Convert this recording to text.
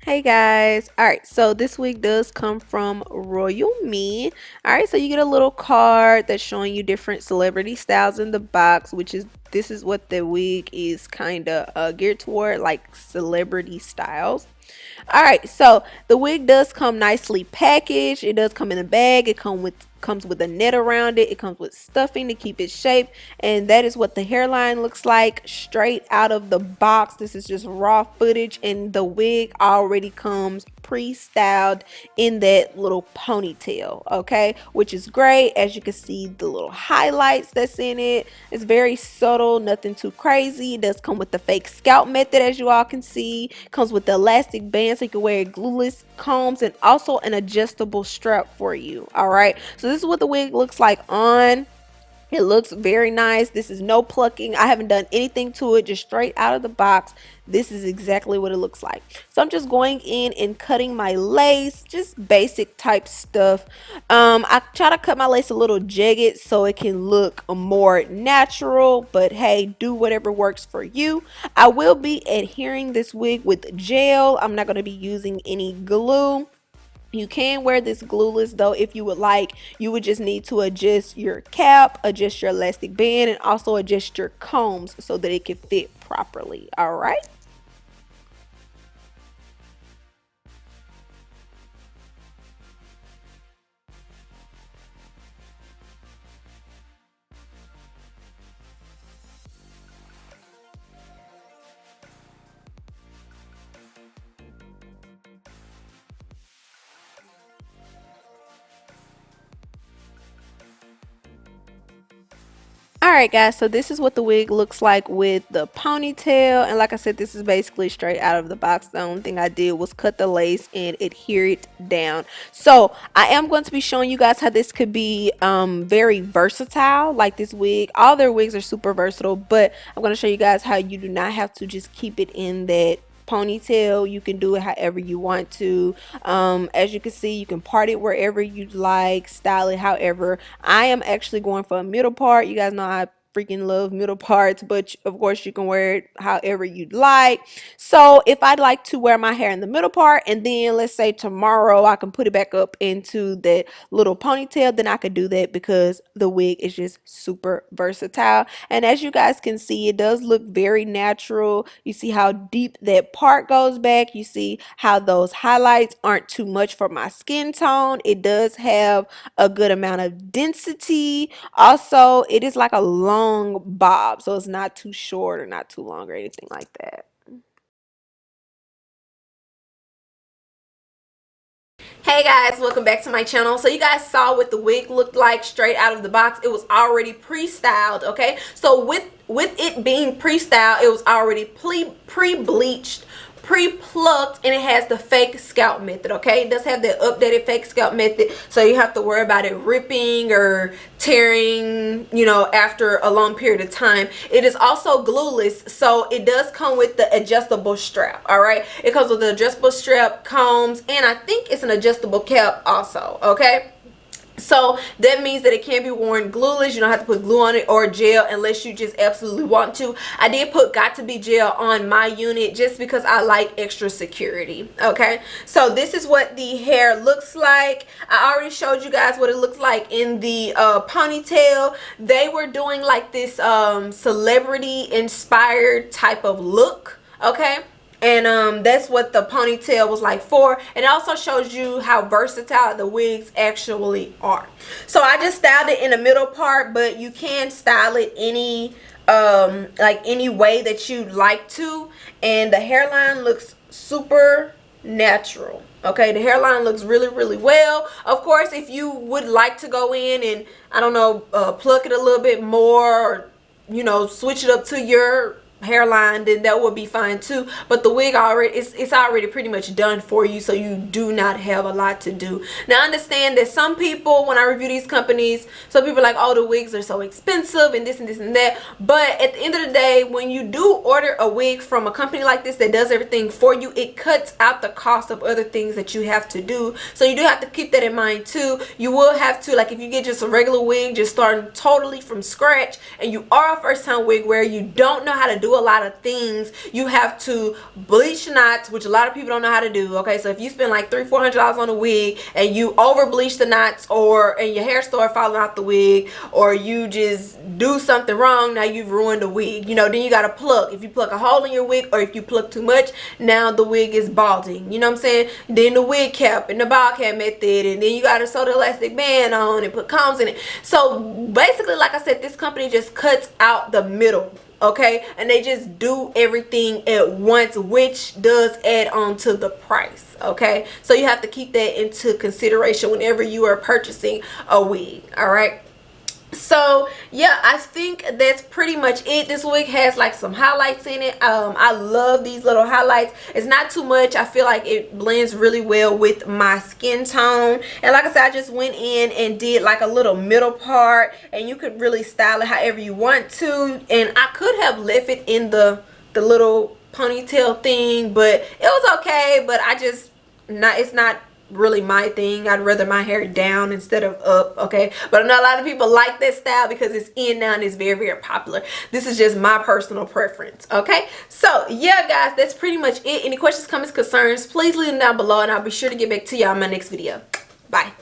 Hey guys. All right, so this wig does come from Royalme. All right, so you get a little card that's showing you different celebrity styles in the box, which is this is what the wig is kind of geared toward, like celebrity styles. All right, so the wig does come nicely packaged. It does come in a bag. It comes with a net around it. It comes with stuffing to keep its shape, and that is what the hairline looks like straight out of the box. This is just raw footage, and the wig already comes pre-styled in that little ponytail, okay, which is great. As you can see, the little highlights that's in it, it's very subtle, nothing too crazy. It does come with the fake scalp method, as you all can see. It comes with the elastic band so you can wear it glueless, combs, and also an adjustable strap for you. All right, so this is what the wig looks like on. It looks very nice. This is no plucking. I haven't done anything to it, just straight out of the box. This is exactly what it looks like. So I'm just going in and cutting my lace, just basic type stuff. I try to cut my lace a little jagged so it can look more natural, but hey, do whatever works for you. I will be adhering this wig with gel. I'm not going to be using any glue. You can wear this glueless though if you would like. You would just need to adjust your cap, adjust your elastic band, and also adjust your combs so that it can fit properly. All right. Alright guys, so this is what the wig looks like with the ponytail, and like I said, this is basically straight out of the box. The only thing I did was cut the lace and adhere it down. So I am going to be showing you guys how this could be very versatile, like this wig. All their wigs are super versatile, but I'm going to show you guys how you do not have to just keep it in that ponytail. You can do it however you want to. As you can see, you can part it wherever you like, style it however. I am actually going for a middle part. You guys know I freaking love middle parts, but of course you can wear it however you'd like. So if I'd like to wear my hair in the middle part, and then let's say tomorrow I can put it back up into that little ponytail, then I could do that because the wig is just super versatile. And as you guys can see, it does look very natural. You see how deep that part goes back. You see how those highlights aren't too much for my skin tone. It does have a good amount of density. Also, it is like a long bob, so it's not too short or not too long or anything like that. Hey guys, welcome back to my channel. So you guys saw what the wig looked like straight out of the box. It was already pre-styled, okay? So with it being pre-styled, it was already pre-bleached, pre-plucked, and it has the fake scalp method, okay? It does have the updated fake scalp method, so you have to worry about it ripping or tearing, you know, after a long period of time. It is also glueless, so it does come with the adjustable strap. All right, it comes with the adjustable strap, combs, and I think it's an adjustable cap also, okay? So that means that it can be worn glueless. You don't have to put glue on it or gel unless you just absolutely want to. I did put got to be gel on my unit just because I like extra security. Okay, so this is what the hair looks like. I already showed you guys what it looks like in the ponytail. They were doing like this celebrity inspired type of look, okay? And that's what the ponytail was like for. And it also shows you how versatile the wigs actually are. So I just styled it in the middle part, but you can style it any like any way that you'd like to. And the hairline looks super natural. Okay, the hairline looks really well. Of course, if you would like to go in and I don't know, pluck it a little bit more, or you know, switch it up to your hairline, then that would be fine too. But the wig already, it's already pretty much done for you, so you do not have a lot to do. Now understand that some people, when I review these companies, some people are like, oh, the wigs are so expensive and this and this and that. But at the end of the day, when you do order a wig from a company like this that does everything for you, it cuts out the cost of other things that you have to do. So you do have to keep that in mind too. You will have to, like if you get just a regular wig, just starting totally from scratch, and you are a first time wig wearer, you don't know how to do do a lot of things. You have to bleach knots, which a lot of people don't know how to do. Okay, so if you spend like $300-400 on a wig and you over bleach the knots, and your hair start falling off the wig, or you just do something wrong, now you've ruined the wig. You know, then you gotta pluck. If you pluck a hole in your wig, or if you pluck too much, now the wig is balding. You know what I'm saying? Then the wig cap and the bald cap method, and then you gotta sew the elastic band on and put combs in it. So basically, like I said, this company just cuts out the middle. Okay, and they just do everything at once, which does add on to the price. Okay, so you have to keep that into consideration whenever you are purchasing a wig. All right, so yeah, I think that's pretty much it. This wig has like some highlights in it. I love these little highlights. It's not too much. I feel like it blends really well with my skin tone, and like I said, I just went in and did like a little middle part, and you could really style it however you want to. And I could have left it in the little ponytail thing, but it was okay. But I just it's not really my thing. I'd rather my hair down instead of up. Okay, but I know a lot of people like this style because it's in now and it's very, very popular. This is just my personal preference. Okay, so yeah guys, that's pretty much it. Any questions, comments, concerns, please leave them down below, and I'll be sure to get back to y'all in my next video. Bye.